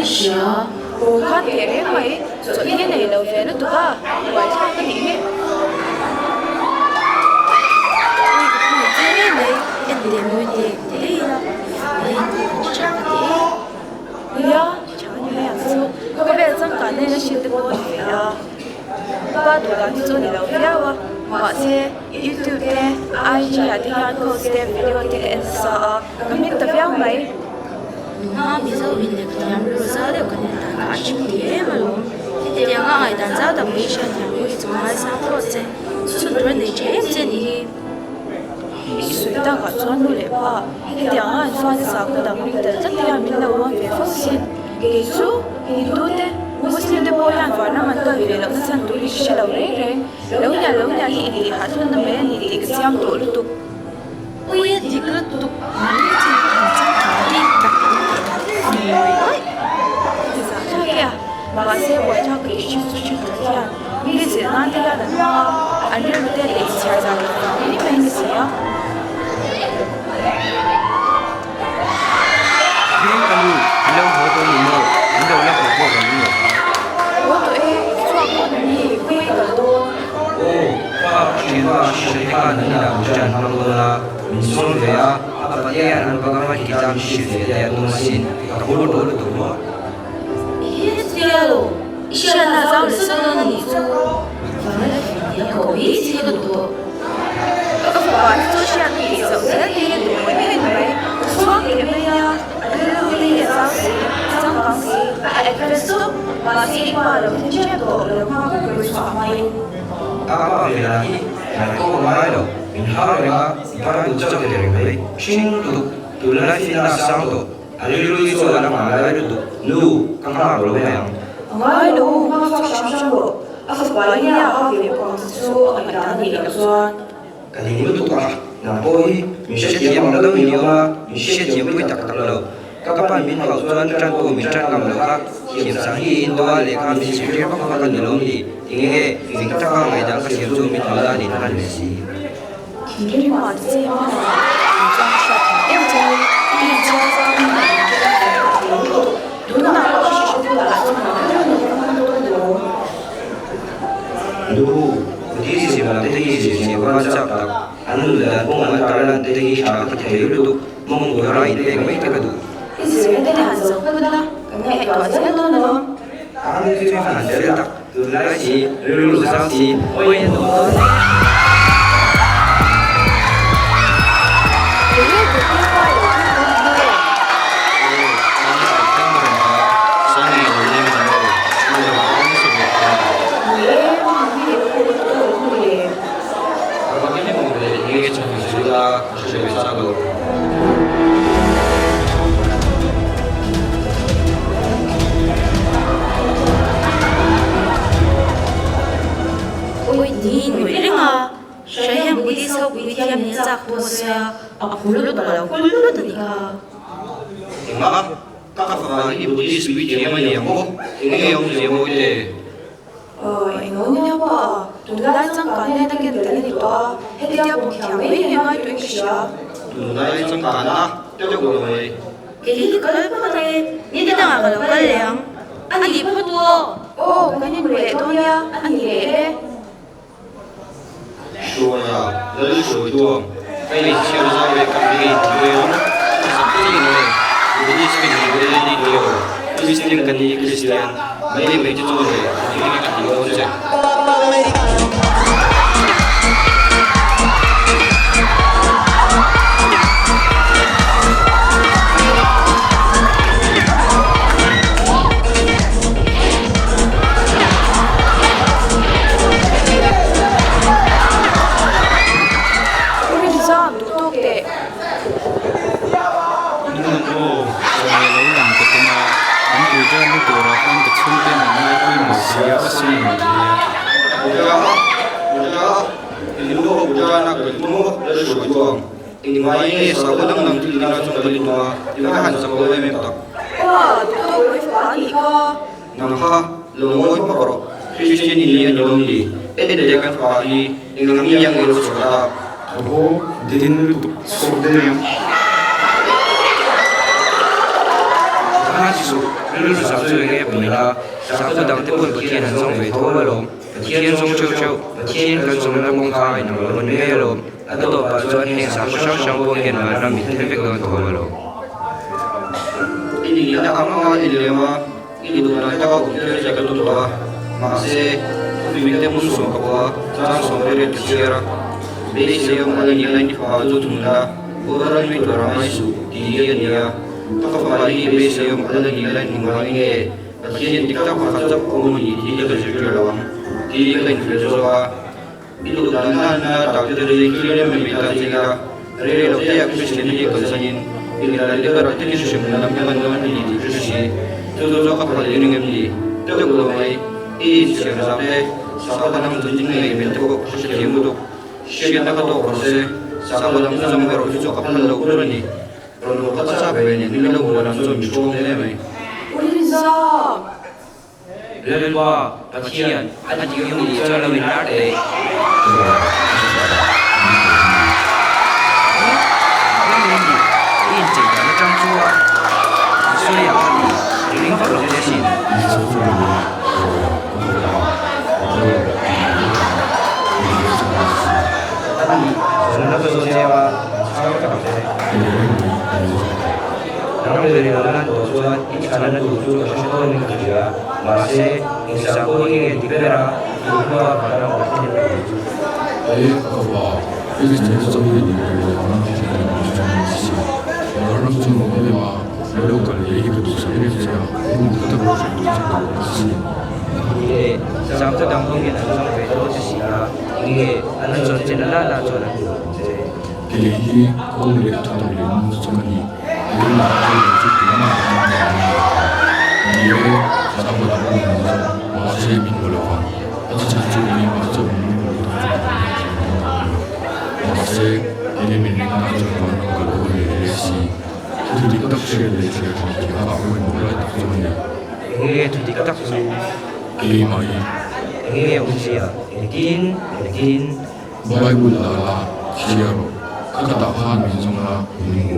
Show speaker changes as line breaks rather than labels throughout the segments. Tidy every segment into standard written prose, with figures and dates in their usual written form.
是啊，我看别人会昨天那楼飞了多吧，晚上个你。呀，瞧你那样子，我别总干那个新的过去呀。把多干做你老表啊，或者 YouTube 的 IG 啊，啲人 post 嘅 video 啲 Insta 啊，咁你特別咪？
那比较windy，可能比如说的可能大家去天嘛咯，天啊，爱但早的没啥天，我一直买啥货子，出多人的钱子你。
水大个转路嚟吧，啲人啊翻啲啥個等你的，真啲人面流往別方先，記住，印度的。Muslim de boyan varna man ka vile lo san tuli shalo re lo nya hi hatun na me ni ti siam to lu tu
我也这个都，你这个真好的，哎，sa
cha ya ma se wa cha ki shi su shi ta ya mi se na de ya da ma an de de le cha za ni me ni se ya
Ini kamu bilang foto ni mau, anda ulah foto kamu ni.
我对做过你会更多。
是他能量占他们了，民众的呀，把这样的把他们给咱们世界的东西，多多的多多。
也对喽，现在咱们什么你做，反正也可以这个多。
ก็บอกว่าตัวเชียร์ที่สุดแล้วที่ตัวไม่เป็นไรช่วงนี้ไม่ยากเราที่จะสร้างจังหวะที่เอกลักษณ์มาที่ว่าเราที่เชื่อตัวเราความรู้สึกไม่
apa lagi nak kau mai lo min har ga para du chak de ngai ching tu la fi na sang to ali lu so na ma la du nu ka ma lo ya
我路我发生过，我怀疑啊，我别光说我当地的酸。
ka ni lu to na boy mi she ti am lo mi ma mi she ti pui tak tak lo ka pa min ha chuan tran to mi tran kam lo ka hiam sang hi in do le ka mi she ti ba ka ni lo mi inge ing ta ka ngai dang ka hiam chu mi thala ni na le si
你话这样，你装傻，要不你装傻，都拿我是说不来，lu
di si ma te hi si wa cha ta an la ko ma ta la te hi cha ka te lu tu mong go rai de mai te ka du
你是在喊什么呢？你还多钱了呢？
an ti fa han de ta tu la si lu sa si oi no
有一个电话有看到没有？
我你女人啊，谁也不得手不天面咋多些啊，呼噜多了，呼噜的你看。
ma ka ka fa hi bu di sui ti ma ni mo inge yong je mo te
我要把都来张干的那个等你多，那点不甜味也爱对个下。
tu lai chang ka na te ko mai
给你个不的，你得等下个了个凉，啊你不多。
哦，跟你来多呀，啊你来。
说呀了说多ai chi ra za le ka ni ti yo sa ti ni bu di sui ni bu di ni yo Christian kan ni Christian mai mai chu chu le ni ni ka ti yo che Ini mai ni sa ko dang nang ti na chung bali ma ila ka han sa ko me ta
哇，都会发你个。
nang ha lo mo pa ko Christian ni ni lo ni e de kan fa ni nang mi yang ni so ta
Oh, din so de
ha chỉ số lúc sáng rồi nghe bùi là sáng tôi đang tiếp buồn bữa thiên hàng về thô mà lộn thiên sông châu châu thiên cần sông là bông khai nằm ở bên nghe lộn anh tôi bảo cho anh hàng sáng có sáng buông hiện mà nằm thiên việc đơn thô mà lộn ini đã không có ini mà ini tụi nó đã có cũng chơi cái tụi nó mà sẽ mình tem muốn xuống có trang xuống để được chơi ra bây giờ mà anh nhìn lại phá tụi nó orang itu ramai su dia dia tak kembali besok yang ada di lain mengalami bagian TikTok khasab komuniti dia terjadi lawan dia lain filsafat itu dan tak dari kira meminta jika dari dokter yang Kristen ini kesannya ini adalah berarti ini sudah menanamkan ini terus itu apa pada ini ngemdi itu mulai ini sudah sampai sahabat dalam tunjuknya bentuk khusus yang untuk siapa tahu proses sahabat dalam zaman baru itu kapan lalu berani kalau kata sahabat ini lalu bulan itu cukup lama
Ulinsa
Lelwa bagian ada juga yang di jalan benar deh ini jangan macam tua所以啊你领导这些事那个时候嘛，差不多的。然后这里我们多说，一看那读书就是多那个学，马些你上过一个地方啦，读书啊，反正我天天读书。
可吧，这个节奏里面有那些东西，有那种我们话，有个一个读书的这样，我们这个不是读书的东西。
이게 상태 당분간 상태 도지시나 이게 하는 전체는 나나 저는 이제
개인이 공을 터뜨리는 순간이 이런 말을 듣기만 이에 사고가 나면서 와세의 민물과 아주 자주이 와서 민물로 와세 이름이 나중에 걸고 내시 그들이 떡시에 내주에 기가 아무리 몰라 떡소니
이게 딱
게임아이
이게 우지야 긴
바이블 나라 시야로 그가다파 민성라 민고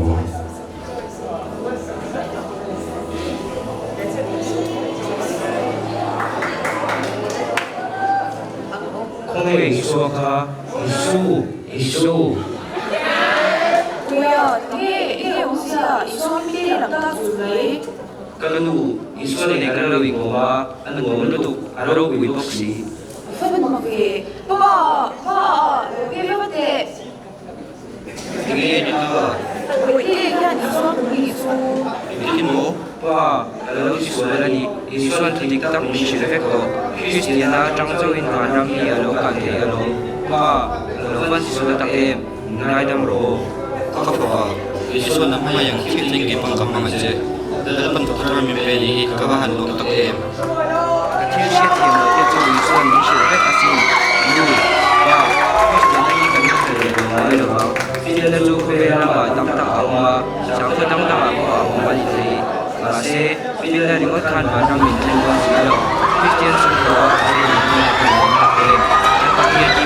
공의 이수가 이수
뭐야 이게 우지야 이 수업이 남다수네
kalau isu ni kalau ingoma anu ngomong tu aro wi boxi
Sabi mo magi pa 이게 뭐대
ini apa
이게 그냥 이수
ini mo pa kalau isu ni isu an titik tak misi efekto Kristiana tangzawin ka rami alo kante alo pa kalau man isu tak nai dam ro
kakapa isu nama yang tinggi pangkamang aja dalam peraturan MPNI kawahan lo takem
kecil siat yang itu isu misi efek asin ini pa Kristiana ini kan mulai lo Bila tu kaya nama tak awak, siapa tak awak balik ni. Masih bila ringot kan barang minum segala. Kristian semua hari ini yang pakai di